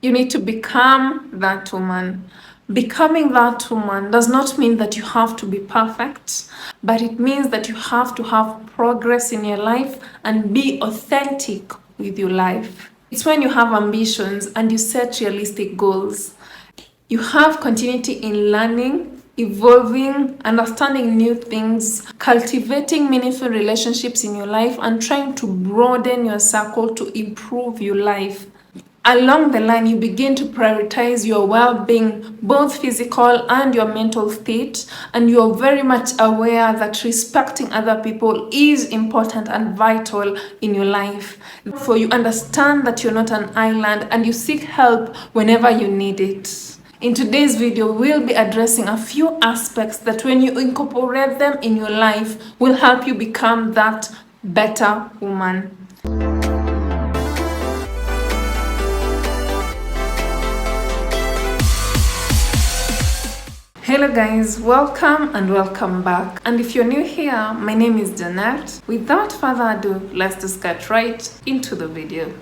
You need to become that woman. Becoming that woman does not mean that you have to be perfect, but it means that you have to have progress in your life and be authentic with your life. It's when you have ambitions and you set realistic goals. You have continuity in learning, evolving, understanding new things, cultivating meaningful relationships in your life, and trying to broaden your circle to improve your life. Along the line, you begin to prioritize your well-being, both physical and your mental state, and you're very much aware that respecting other people is important and vital in your life. Therefore, you understand that you're not an island and you seek help whenever you need it. In today's video, we'll be addressing a few aspects that when you incorporate them in your life will help you become that better woman. Hello guys, welcome and welcome back. And if you're new here, my name is Janette. Without further ado, let's just get right into the video.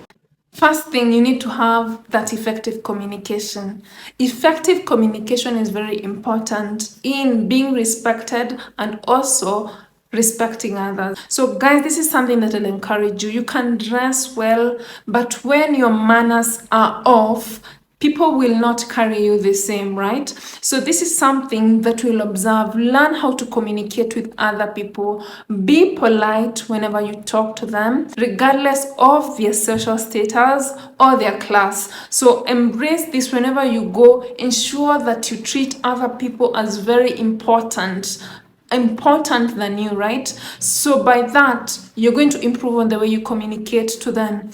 First thing, you need to have that effective communication. Effective communication is very important in being respected and also respecting others. So guys, this is something that I'll encourage you. You can dress well, but when your manners are off, people will not carry you the same, right? So this is something that we'll observe. Learn how to communicate with other people. Be polite whenever you talk to them, regardless of their social status or their class. So embrace this whenever you go. Ensure that you treat other people as very important than you, right? So by that, you're going to improve on the way you communicate to them.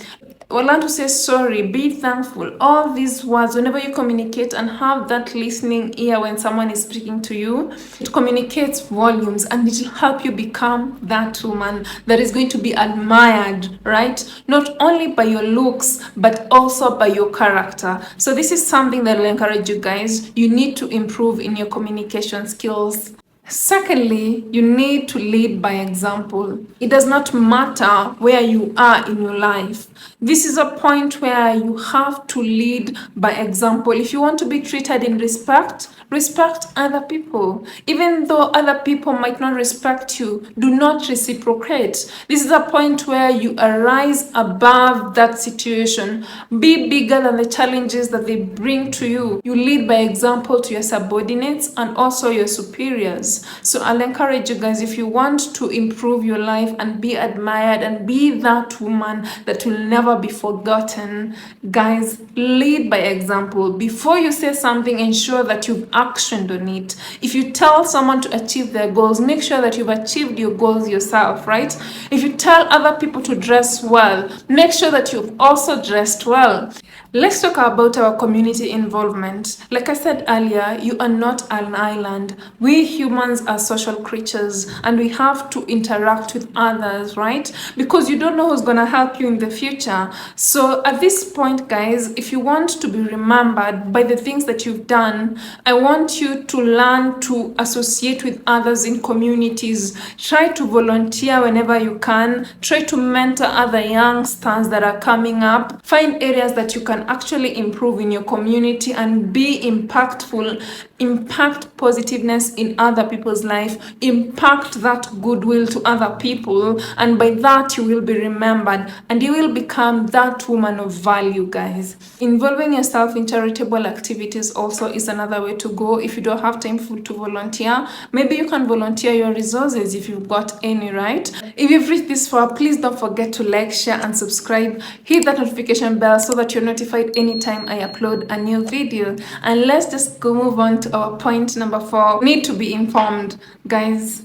Learn to say sorry, be thankful. All these words, whenever you communicate and have that listening ear when someone is speaking to you, it communicates volumes and it will help you become that woman that is going to be admired, right? Not only by your looks, but also by your character. So this is something that will encourage you guys. You need to improve in your communication skills. Secondly, you need to lead by example. It does not matter where you are in your life. This is a point where you have to lead by example. If you want to be treated in respect, respect other people. Even though other people might not respect you, do not reciprocate. This is a point where you arise above that situation. Be bigger than the challenges that they bring to you. You lead by example to your subordinates and also your superiors. So I'll encourage you guys, if you want to improve your life and be admired and be that woman that will never be forgotten, guys, lead by example. Before you say something, ensure that you've actioned on it. If you tell someone to achieve their goals, make sure that you've achieved your goals yourself, right? If you tell other people to dress well, make sure that you've also dressed well. Let's talk about our community involvement. Like I said earlier, you are not an island. We humans are social creatures and we have to interact with others, right? Because you don't know who's going to help you in the future. So at this point, guys, if you want to be remembered by the things that you've done, I want you to learn to associate with others in communities. Try to volunteer whenever you can. Try to mentor other youngsters that are coming up. Find areas that you can actually improve in your community and be impactful. Impact positiveness in other people's life. Impact that goodwill to other people, and by that you will be remembered and you will become that woman of value, guys. Involving yourself in charitable activities also is another way to go. If you don't have time to volunteer, maybe you can volunteer your resources if you've got any, right? If you've reached this far, please don't forget to like, share and subscribe. Hit that notification bell so that you're notified anytime I upload a new video. And let's just go move on to our point number 4. Need to be informed, guys.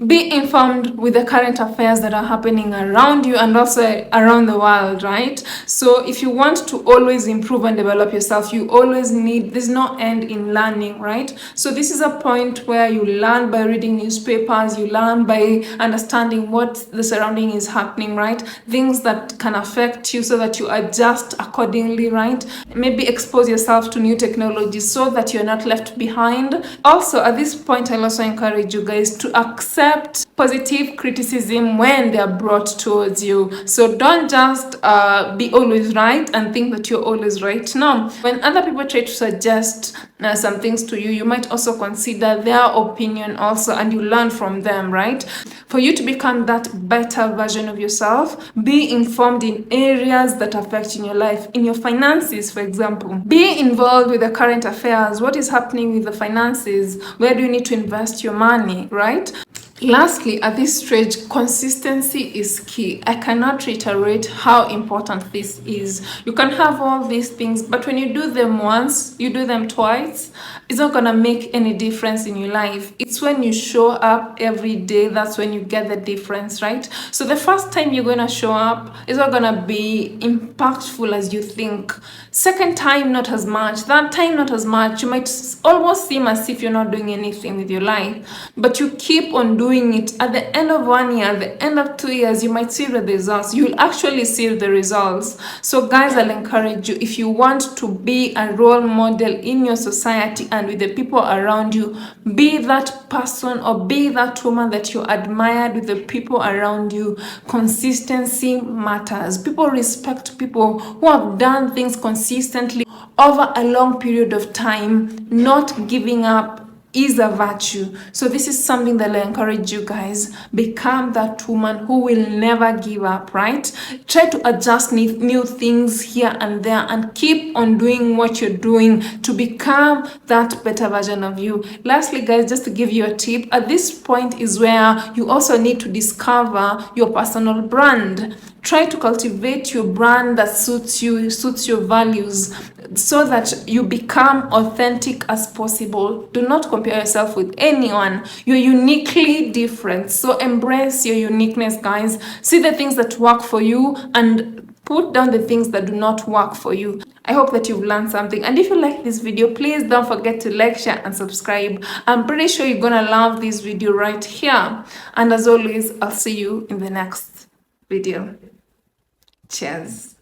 Be informed with the current affairs that are happening around you and also around the world, right? So if you want to always improve and develop yourself, you always need, there's no end in learning, right? So this is a point where you learn by reading newspapers, you learn by understanding what the surrounding is happening, right? Things that can affect you so that you adjust accordingly, right? Maybe expose yourself to new technologies so that you're not left behind. Also, at this point, I'll also encourage you guys to accept positive criticism when they are brought towards you. So don't just be always right and think that you're always right. No, when other people try to suggest some things to you, you might also consider their opinion also, and you learn from them, right? For you to become that better version of yourself, be informed in areas that affect in your life, in your finances, for example. Be involved with the current affairs. What is happening with the finances? Where do you need to invest your money, right? Lastly, at this stage, consistency is key. I cannot reiterate how important this is. You can have all these things, but when you do them once, you do them twice, it's not gonna make any difference in your life. It's when you show up every day, that's when you get the difference, right? So the first time you're gonna show up, it's not gonna be impactful as you think. Second time, not as much. Third time, not as much. You might almost seem as if you're not doing anything with your life, but you keep on doing it. At the end of 1 year, at the end of 2 years, you might see the results. You'll actually see the results. So guys, I'll encourage you, if you want to be a role model in your society and with the people around you, be that person or be that woman that you admired with the people around you. Consistency matters. People respect people who have done things consistently over a long period of time. Not giving up is a virtue. So this is something that I encourage you guys. Become that woman who will never give up, right? Try to adjust new things here and there and keep on doing what you're doing to become that better version of you. Lastly, guys, just to give you a tip, at this point is where you also need to discover your personal brand. Try to cultivate your brand that suits you, suits your values, so that you become authentic as possible. Do not compare yourself with anyone. You're uniquely different. So embrace your uniqueness, guys. See the things that work for you and put down the things that do not work for you. I hope that you've learned something. And if you like this video, please don't forget to like, share, and subscribe. I'm pretty sure you're gonna love this video right here. And as always, I'll see you in the next video. Cheers.